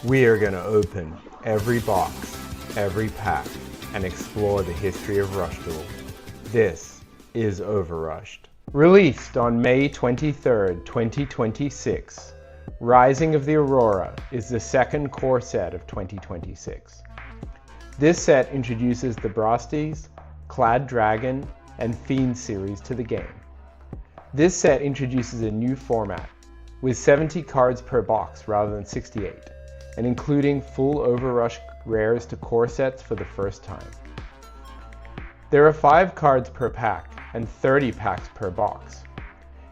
We are going to open every box, every pack, and explore the history of Rush Duel. This is OverRushed. Released on May 23rd, 2026, Rising of the Aurora is the second core set of 2026. This set introduces the Brassdes, Clad Dragon and Fiend series to the game. This set introduces a new format, with 70 cards per box rather than 68, and including full OverRushed rares to core sets for the first time. There are 5 cards per pack and 30 packs per box.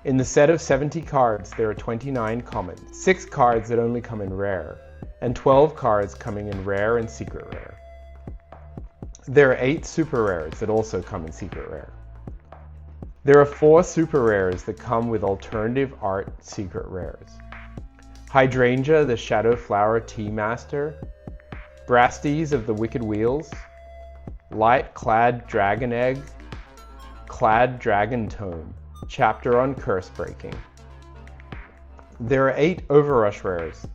In the set of 70 cards, there are 29 commons, 6 cards that only come in rare, and 12 cards coming in rare and secret rare. There are 8 super rares that also come in secret rare. There are 4 super rares that come with alternative art secret rares. Hydrangea, the Shadow Flower Tea Master, Brassdes of the Wicked Wheels, Light Clad Dragon Egg, Clad Dragon Tome, Chapter on Curse Breaking. There are 8 OverRushed rares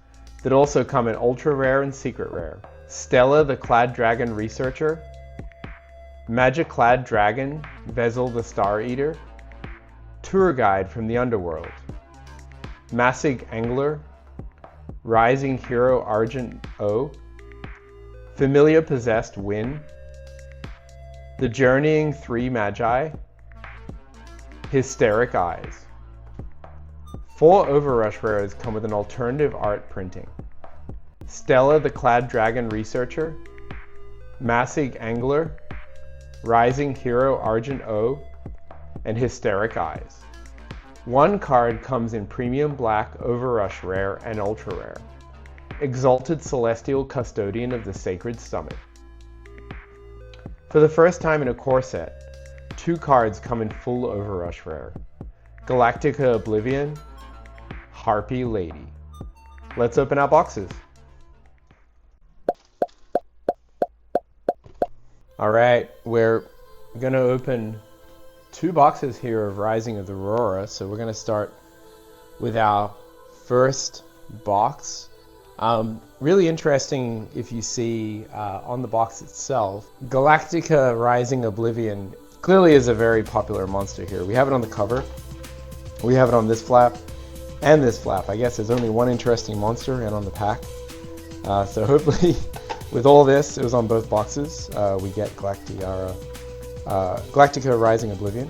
that also come in ultra rare and secret rare. Stella, the Clad Dragon Researcher, Magic Clad Dragon, Vezel the Star Eater, Tour Guide from the Underworld, Massig Angler, Rising Hero Argent O, Familia Possessed Win, The Journeying 3 Magi, Hysteric Eyes. 4 OverRushed rares come with an alternative art printing. Stella, the Clad Dragon Researcher, Massig Angler, Rising Hero Argent O, and Hysteric Eyes. 1 card comes in Premium Black, OverRushed Rare, and Ultra Rare. Exalted Celestial Custodian of the Sacred Summit. For the first time in a core set, 2 cards come in full OverRushed Rare. Galactica Oblivion, Harpy Lady. Let's open our boxes. Alright, we're going to open 2 boxes here of Rising of the Aurora, so we're going to start with our first box. Really interesting if you see on the box itself, Galactica Rising Oblivion clearly is a very popular monster here. We have it on the cover, we have it on this flap, and this flap. I guess there's only one interesting monster and on the pack. So hopefully with all this, it was on both boxes, we get Galactica Rising Oblivion.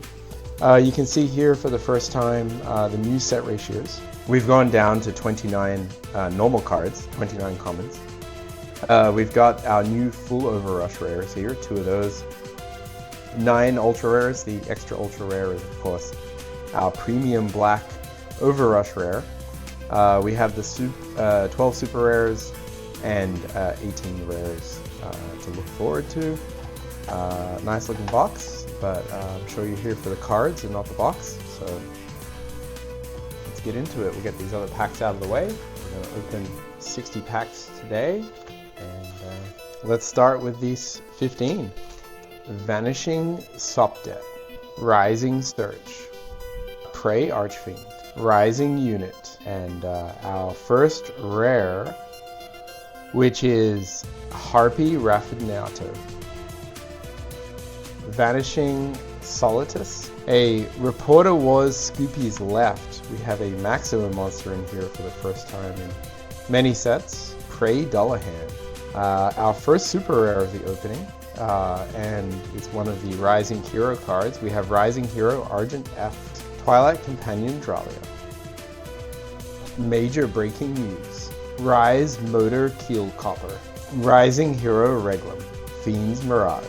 You can see here for the first time the new set ratios. We've gone down to 29 normal cards, 29 commons. We've got our new full OverRushed rares here, 2 of those. 9 ultra rares. The extra ultra rare is, of course, our Premium Black OverRushed rare. We have the 12 super rares and 18 rares to look forward to. Nice looking box, but I'm sure you're here for the cards and not the box, so let's get into it. We'll get these other packs out of the way. We're going to open 60 packs today, and let's start with these 15. Vanishing Sopdet, Rising Search, Prey Archfiend, Rising Unit, and our first rare, which is Harpy Raffinato. Vanishing Solitus. A Reporter was Scoopy's left. We have a Maximum monster in here for the first time in many sets. Prey Dullahan. Our first super rare of the opening, and it's one of the Rising Hero cards. We have Rising Hero Argent F, Twilight Companion Dralia. Major breaking news. Rise Motor Keel Copper, Rising Hero Reglum, Fiend's Mirage,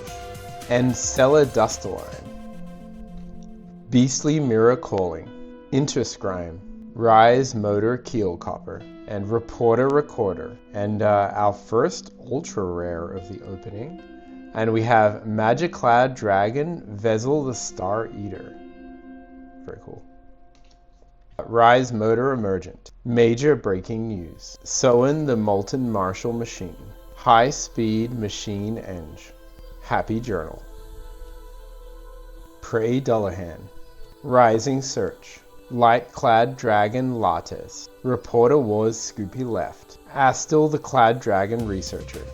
and Stella Dustaline. Beastly Mirror Calling, Interscrime, Rise Motor Keel Copper, and Reporter Recorder, and our first ultra rare of the opening. And we have Magic Clad Dragon, Vezel the Star Eater. Very cool. Rise Motor Emergent, Major Breaking News, Soen the Molten Martial Machine, High Speed Machine Eng, Happy Journal, Prey Dullahan, Rising Search, Light Clad Dragon Lattes. Reporter Wars Scoopy left. Astil the Clad Dragon researcher.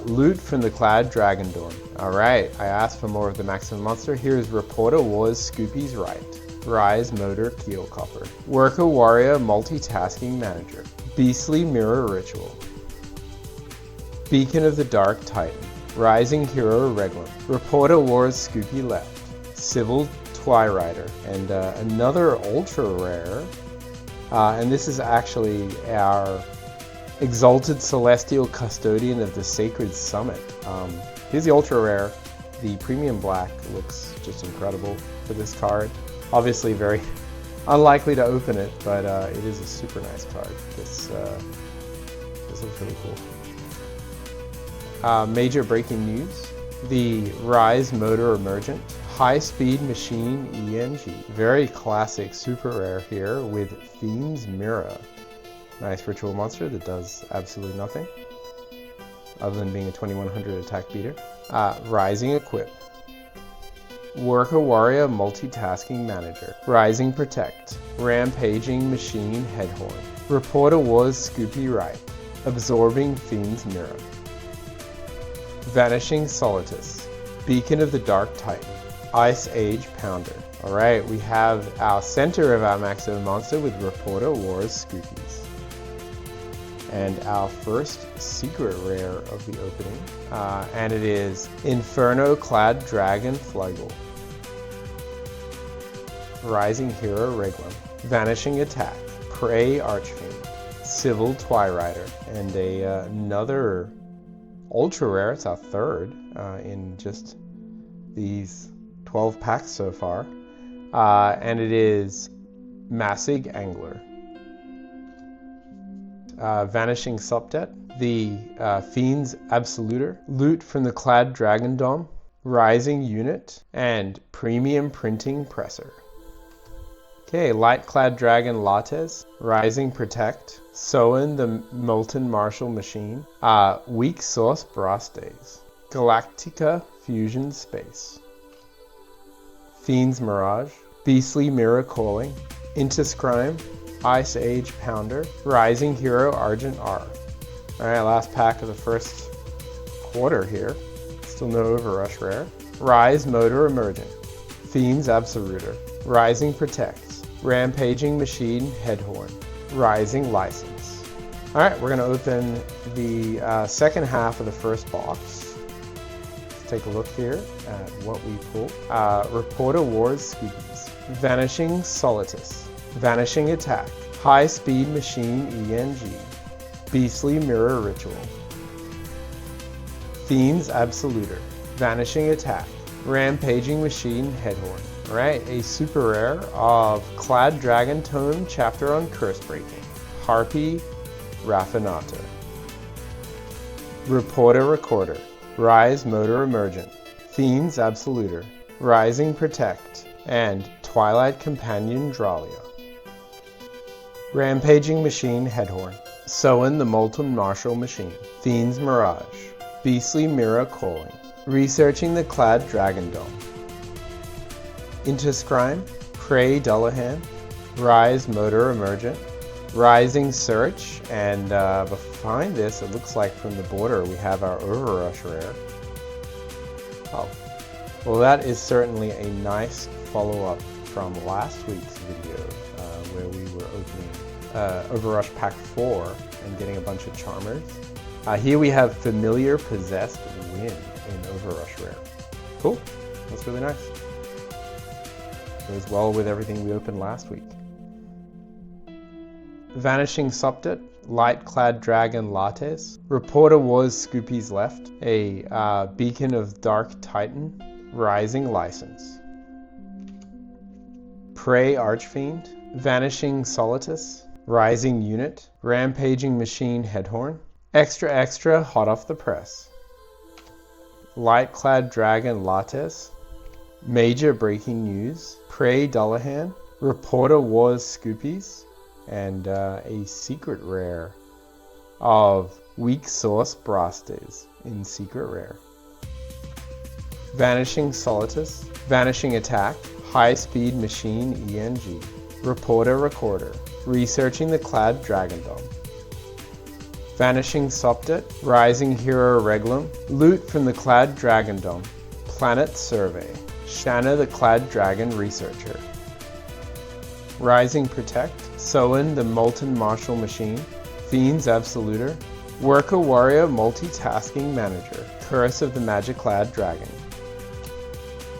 Loot from the Clad Dragon Dorm. Alright, I asked for more of the maximum monster. Here's Reporter Wars Scoopy's right. Rise Motor Keel Copper. Worker Warrior Multitasking Manager. Beastly Mirror Ritual. Beacon of the Dark Titan. Rising Hero Reglan. Reporter Wars Scoopy left. Civil Twirider. And another ultra rare. And this is actually our Exalted Celestial Custodian of the Sacred Summit. Here's the ultra rare. The premium black looks just incredible for this card. Obviously very unlikely to open it, but it is a super nice card. This looks really cool. Major breaking news. The Rise Motor Emergent. High Speed Machine ENG. Very classic super rare here with Fiend's Mirror. Nice ritual monster that does absolutely nothing other than being a 2100 attack beater. Rising Equip. Worker Warrior Multitasking Manager. Rising Protect. Rampaging Machine Headhorn. Reporter Wars Scoopy right. Absorbing Fiend's Mirror. Vanishing Solitus. Beacon of the Dark Titan. Ice Age Pounder. Alright, we have our center of our maximum monster with Reporter Wars Scoopies. And our first secret rare of the opening. And it is Inferno Clad Dragon Flygel. Rising Hero Reglan. Vanishing Attack. Prey Archfiend. Civil Twirider. And another ultra rare. It's our third in just these 12 packs so far. And it is Massig Angler. Vanishing Subdet, the Fiend's Absoluter, Loot from the Clad Dragon Dome, Rising Unit, and Premium Printing Presser. Okay, Light Clad Dragon Lattes, Rising Protect, Soen the Molten Martial Machine, Weak Sauce Brassdes, Galactica Fusion Space, Fiend's Mirage, Beastly Mirror Calling, Interscrime, Ice Age Pounder, Rising Hero Argent R. Alright, last pack of the first quarter here. Still no OverRushed rare. Rise Motor Emergent. Fiend's Absoluter. Rising Protects. Rampaging Machine Headhorn. Rising License. Alright, we're going to open the second half of the first box. Let's take a look here at what we pulled. Reporter Wars Scoopies. Vanishing Solitus. Vanishing Attack, High Speed Machine ENG, Beastly Mirror Ritual, Fiend's Absoluter, Vanishing Attack, Rampaging Machine Headhorn. Alright, a super rare of Clad Dragon Tome Chapter on Curse Breaking, Harpy Raffinata, Reporter Recorder, Rise Motor Emergent, Fiend's Absoluter, Rising Protect, and Twilight Companion Dralia. Rampaging Machine Headhorn, Soen the Molten Martial Machine, Fiend's Mirage, Beastly Mirror Calling, Researching the Clad Dragon Dome, Interscrime, Prey Dullahan, Rise Motor Emergent, Rising Search, and behind this it looks like from the border we have our OverRushed rare. Oh, well that is certainly a nice follow-up from last week's video where we were opening OverRushed Pack 4 and getting a bunch of Charmers. Here we have Familiar Possessed Win in OverRushed Rare. Cool, that's really nice. Goes well with everything we opened last week. Vanishing Subdet, Light Clad Dragon Lattes, Reporter Wars Scoopy's left, a Beacon of Dark Titan, Rising License, Prey Archfiend, Vanishing Solitus, Rising Unit, Rampaging Machine Headhorn, Extra Extra Hot Off the Press, Light Clad Dragon Lattes, Major Breaking News, Prey Dullahan, Reporter Wars Scoopies, and a secret rare of Weak Sauce Brassdes in secret rare. Vanishing Solitus, Vanishing Attack, High-Speed Machine ENG. Reporter Recorder. Researching the Clad Dragon Dome. Vanishing Sopdet. Rising Hero Reglum. Loot from the Clad Dragon Dome. Planet Survey. Shanna the Clad Dragon Researcher. Rising Protect. Solon the Molten Martial Machine. Fiend's Absoluter. Worker Warrior Multitasking Manager. Curse of the Magic Clad Dragon.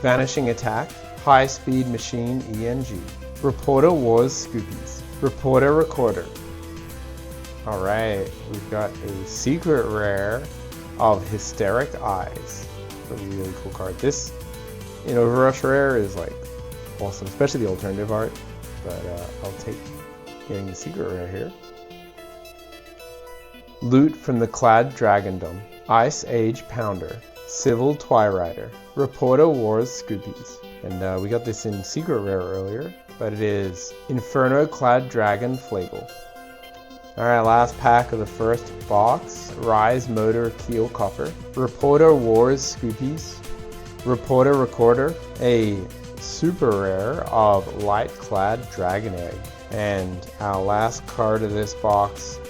Vanishing Attack. High Speed Machine ENG. Reporter Wars Scoopies. Reporter Recorder. Alright, we've got a secret rare of Hysteric Eyes. A really cool card. This in OverRushed rare is like awesome, especially the alternative art, but I'll take getting the secret rare here. Loot from the Clad Dragon Dome. Ice Age Pounder. Civil Twirider. Reporter Wars Scoopies. And we got this in secret rare earlier, but it is Inferno Clad Dragon Flagle. Alright, last pack of the first box. Rise Motor Keel Copper. Reporter Wars Scoopies. Reporter Recorder. A super rare of Light Clad Dragon Egg. And our last card of this box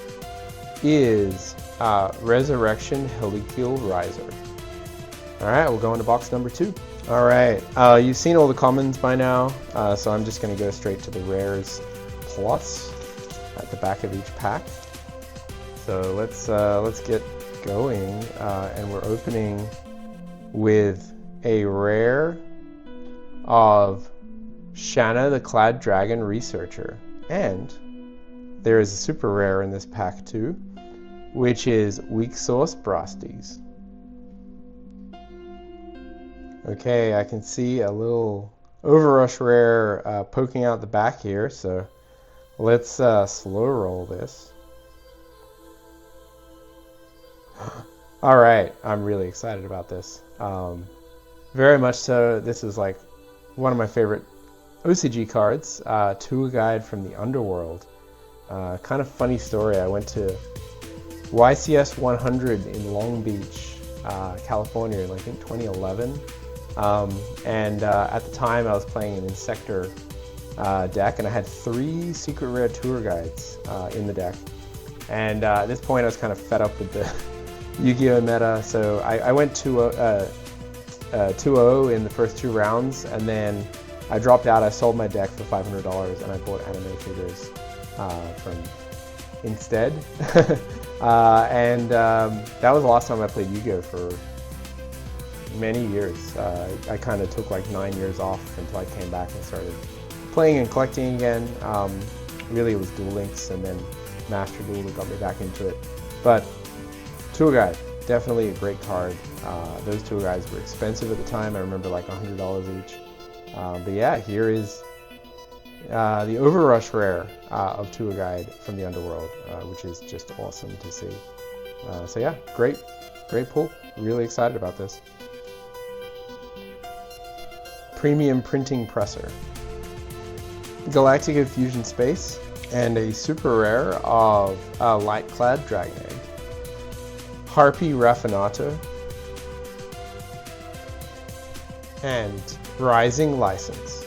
is Resurrection Helicule Riser. Alright, we'll go into box number 2. Alright, you've seen all the commons by now, so I'm just going to go straight to the rares plus at the back of each pack. So let's get going, and we're opening with a rare of Shanna the Clad Dragon Researcher, and there is a super rare in this pack too, which is Weak Sauce Brassdes. Okay, I can see a little OverRushed rare poking out the back here, so let's slow roll this. Alright, I'm really excited about this. Very much so. This is like one of my favorite OCG cards, Tour Guide from the Underworld. Kind of funny story, I went to YCS 100 in Long Beach, California in I think 2011. And at the time I was playing an Insector deck, and I had 3 secret rare tour guides in the deck. And at this point I was kind of fed up with the Yu-Gi-Oh meta, so I went 2-0 in the first 2 rounds, and then I dropped out. I sold my deck for $500 and I bought anime figures from instead. And that was the last time I played Yu-Gi-Oh for many years. I kind of took like 9 years off until I came back and started playing and collecting again. Really it was Duel Links and then Master Duel that got me back into it. But Tour Guide, definitely a great card. Those tour guides were expensive at the time. I remember like $100 each. But yeah, here is the OverRushed rare of Tour Guide from the Underworld, which is just awesome to see. So yeah, great pull. Really excited about this. Premium Printing Presser. Galactic Infusion Space, and a super rare of Light Clad Dragon Egg. Harpy Raffinato, and Rising License.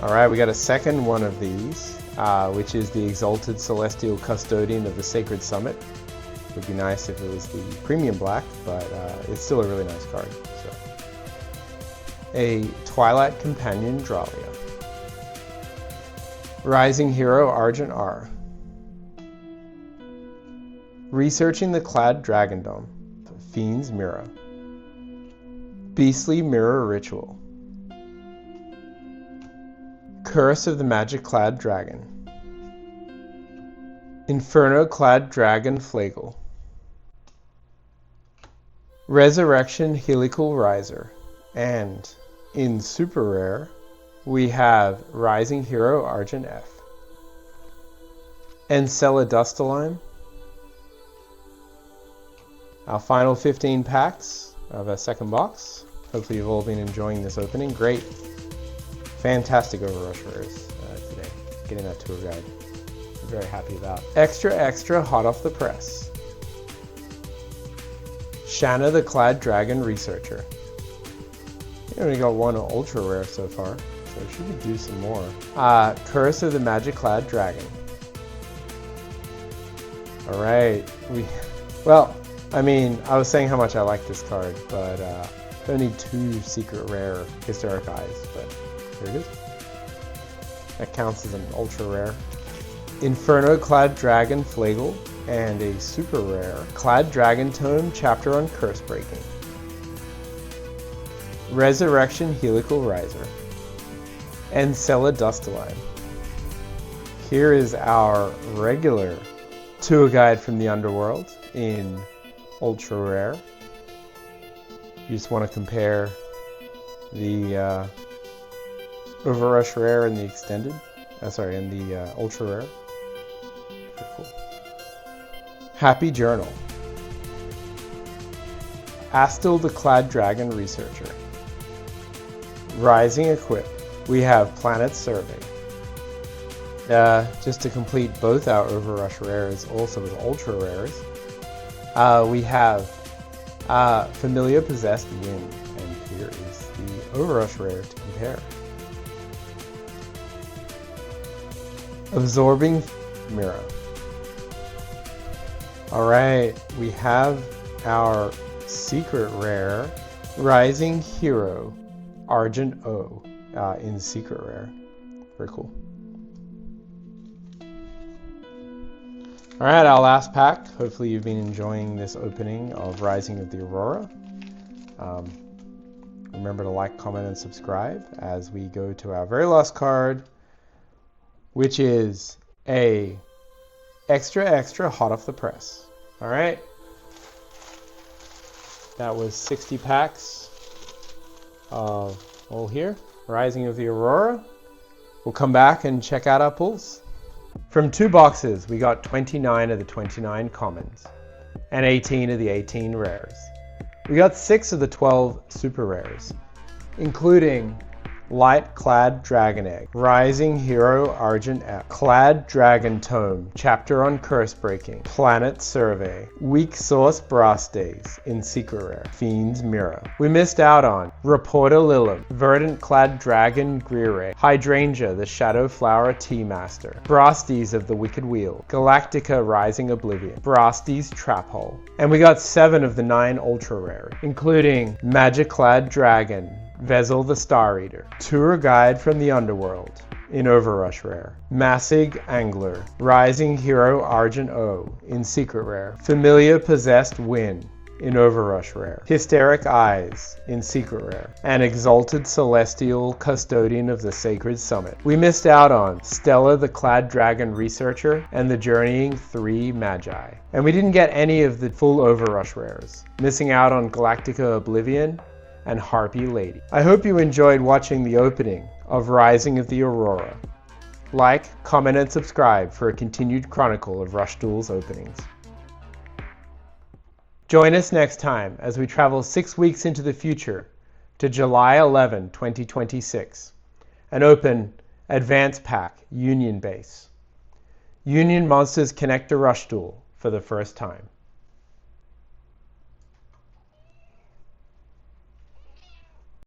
Alright, we got a second one of these, which is the Exalted Celestial Custodian of the Sacred Summit. Would be nice if it was the premium black, but it's still a really nice card. So, a Twilight Companion Dralia. Rising Hero Argent R. Researching the Clad Dragon Dome. Fiend's Mirror. Beastly Mirror Ritual. Curse of the Magic Clad Dragon. Inferno Clad Dragon Flagle. Resurrection Helical Riser. And in super rare, we have Rising Hero Argent F. Enceladustulime. Our final 15 packs of a second box. Hopefully you've all been enjoying this opening. Great, fantastic OverRushed rares today. Getting that tour guide. I'm very happy about. Extra hot off the press. Shanna the Clad Dragon Researcher. We only got one ultra rare so far, so should we do some more? Curse of the Magic Clad Dragon. Alright, well, I mean, I was saying how much I like this card, but only 2 secret rare historic eyes, but here it is. That counts as an ultra rare. Inferno Clad Dragon Flagel, and a super rare Clad Dragon Tome Chapter on Curse Breaking. Resurrection Helical Riser, and Cella Dustaline. Here is our regular tour guide from the underworld in ultra rare. You just want to compare the OverRushed rare and the extended, and the ultra rare. Pretty cool. Happy Journal. Astil the Clad Dragon Researcher. Rising Equip. We have Planet Survey. Just to complete both our OverRushed rares, also with ultra rares, we have Familiar Possessed Wind, and here is the OverRushed rare to compare. Absorbing Mirror. Alright, we have our secret rare, Rising Hero, Argent O, in secret rare. Very cool. Alright, our last pack. Hopefully you've been enjoying this opening of Rising of the Aurora. Remember to like, comment, and subscribe as we go to our very last card, which is a extra hot off the press. Alright. That was 60 packs of all here. Rising of the Aurora. We'll come back and check out our pulls. From 2 boxes, we got 29 of the 29 commons and 18 of the 18 rares. We got 6 of the 12 super rares, including Light Clad Dragon Egg, Rising Hero Argent F, Clad Dragon Tome, Chapter on Curse Breaking, Planet Survey, Weak Source Brassdes in secret rare, Fiend's Mirror. We missed out on Reporter Lilum, Verdant Clad Dragon Greer, Hydrangea the Shadow Flower Tea Master, Brassdes of the Wicked Wheel, Galactica Rising Oblivion, Brassdes Trap Hole. And we got 7 of the 9 ultra rare, including Magic Clad Dragon, Vezel the Star Eater, Tour Guide from the Underworld in OverRushed rare, Massig Angler, Rising Hero Argent O in secret rare, Familiar Possessed Wind in OverRushed rare, Hysteric Eyes in secret rare, and Exalted Celestial Custodian of the Sacred Summit. We missed out on Stella the Clad Dragon Researcher and the Journeying 3 Magi. And we didn't get any of the full OverRushed rares, missing out on Galactica Oblivion and Harpy Lady. I hope you enjoyed watching the opening of Rising of the Aurora. Like, comment, and subscribe for a continued chronicle of Rush Duel's openings. Join us next time as we travel 6 weeks into the future to July 11, 2026, and open Advanced Pack Union Base. Union monsters connect to Rush Duel for the first time.